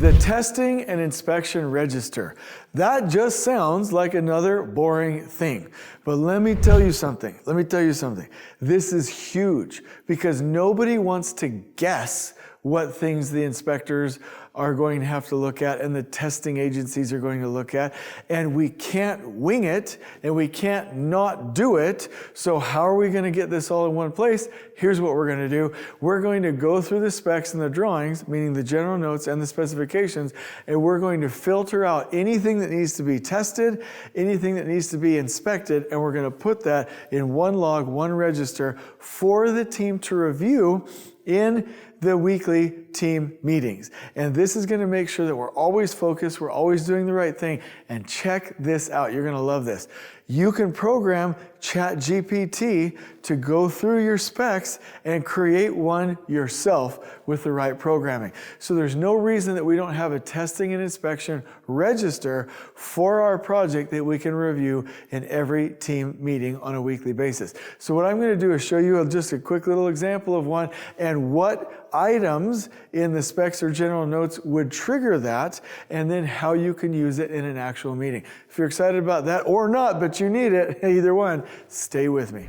The testing and inspection register. That just sounds like another boring thing. But let me tell you something. This is huge because nobody wants to guess what things the inspectors are going to have to look at and the testing agencies are going to look at. And we can't wing it and we can't not do it. So how are we going to get this all in one place? Here's what we're going to do. We're going to go through the specs and the drawings, meaning the general notes and the specifications, and we're going to filter out anything that needs to be tested, anything that needs to be inspected, and we're going to put that in one log, one register for the team to review in the weekly team meetings. And this is going to make sure that we're always focused, we're always doing the right thing. And check this out. You're going to love this. You can program ChatGPT to go through your specs and create one yourself with the right programming. So there's no reason that we don't have a testing and inspection register for our project that we can review in every team meeting on a weekly basis. So what I'm going to do is show you just a quick little example of one and what items in the specs or general notes would trigger that, and then how you can use it in an actual meeting. If you're excited about that or not, but you need it, either one, stay with me.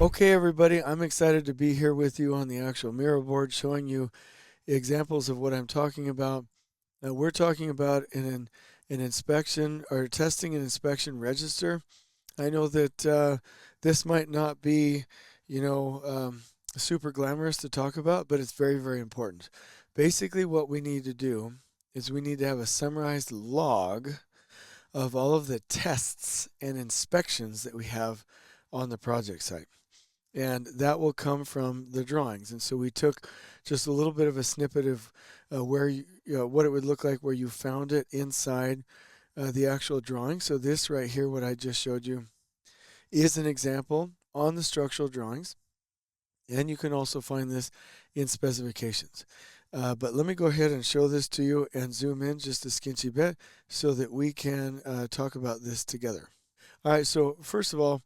Okay, everybody, I'm excited to be here with you on the actual Miro board, showing you examples of what I'm talking about. We're talking about an inspection or testing and inspection register. I know that this might not be, super glamorous to talk about, but it's very, very important. Basically, what we need to do is we need to have a summarized log of all of the tests and inspections that we have on the project site. And that will come from the drawings. And so we took just a little bit of a snippet of where what it would look like where you found it inside the actual drawing. So this right here, what I just showed you, is an example on the structural drawings. And you can also find this in specifications. But let me go ahead and show this to you and zoom in just a skinchy bit so that we can talk about this together. All right, so first of all,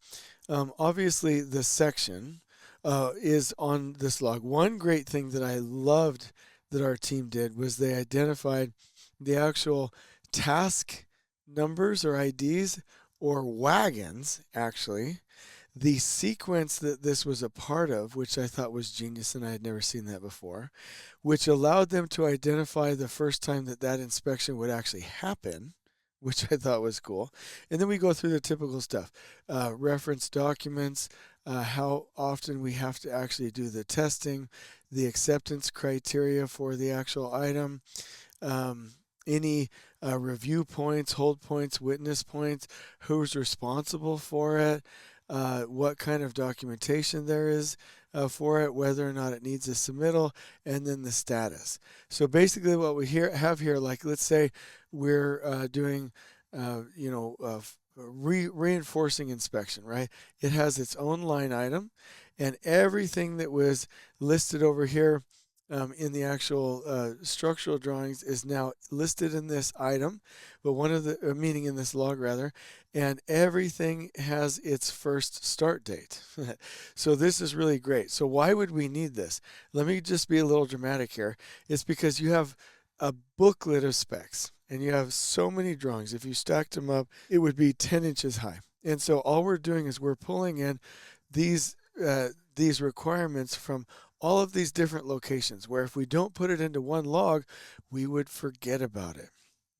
obviously the section is on this log. One great thing that I loved that our team did was they identified the actual task numbers or IDs or wagons, actually, the sequence that this was a part of, which I thought was genius and I had never seen that before, which allowed them to identify the first time that that inspection would actually happen, which I thought was cool. And then we go through the typical stuff, reference documents, how often we have to actually do the testing, the acceptance criteria for the actual item, any review points, hold points, witness points, who's responsible for it, what kind of documentation there is for it, whether or not it needs a submittal, and then the status. So basically what we have here, like let's say we're doing, reinforcing inspection, right? It has its own line item, and everything that was listed over here in the actual structural drawings is now listed in this item, but meaning in this log rather, and everything has its first start date. So this is really great. So why would we need this? Let me just be a little dramatic here. It's because you have a booklet of specs and you have so many drawings. If you stacked them up, it would be 10 inches high. And so all we're doing is we're pulling in these requirements from all of these different locations, where if we don't put it into one log, we would forget about it,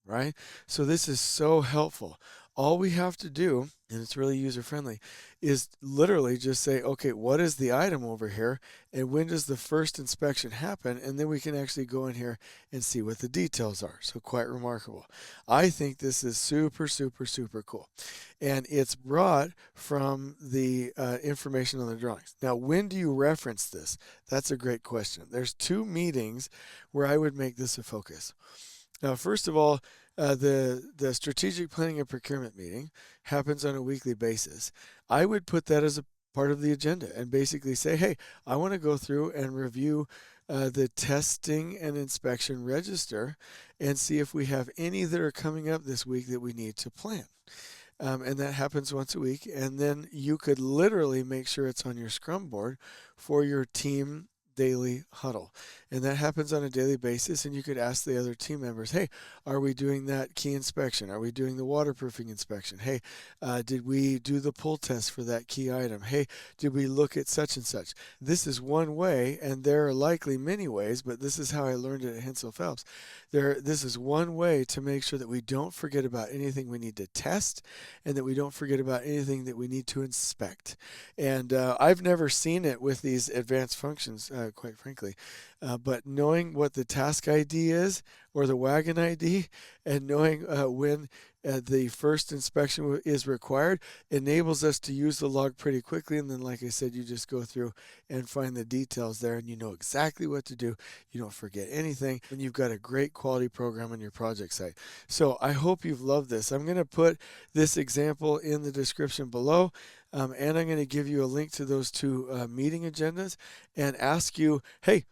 right? So this is so helpful. All we have to do, and it's really user-friendly, is literally just say, okay, what is the item over here, and when does the first inspection happen? And then we can actually go in here and see what the details are. So quite remarkable. I think this is super, super, super cool. And it's brought from the information on the drawings. Now, when do you reference this? That's a great question. There's 2 meetings where I would make this a focus. Now, first of all, the strategic planning and procurement meeting happens on a weekly basis. I would put that as a part of the agenda and basically say, hey, I want to go through and review the testing and inspection register and see if we have any that are coming up this week that we need to plan. and that happens once a week. And then you could literally make sure it's on your Scrum board for your team daily huddle. And that happens on a daily basis, and you could ask the other team members, hey, are we doing that key inspection? Are we doing the waterproofing inspection? Hey, did we do the pull test for that key item? Hey, did we look at such and such? This is one way, and there are likely many ways, but this is how I learned it at Hensel Phelps. This is one way to make sure that we don't forget about anything we need to test, and that we don't forget about anything that we need to inspect. And I've never seen it with these advanced functions, quite frankly. But knowing what the task ID is or the wagon ID, and knowing when the first inspection is required, enables us to use the log pretty quickly. And then, like I said, you just go through and find the details there, and you know exactly what to do. You don't forget anything, and you've got a great quality program on your project site. So I hope you've loved this. I'm going to put this example in the description below. And I'm going to give you a link to those two meeting agendas and ask you, hey,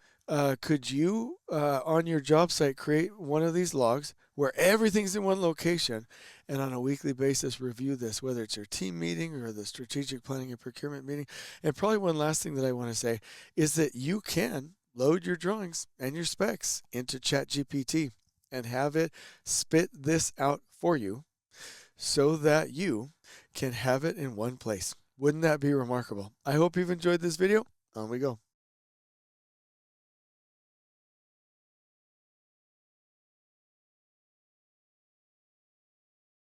could you, on your job site, create one of these logs where everything's in one location, and on a weekly basis review this, whether it's your team meeting or the strategic planning and procurement meeting. And probably one last thing that I want to say is that you can load your drawings and your specs into ChatGPT and have it spit this out for you so that you can have it in one place. Wouldn't that be remarkable? I hope you've enjoyed this video. On we go.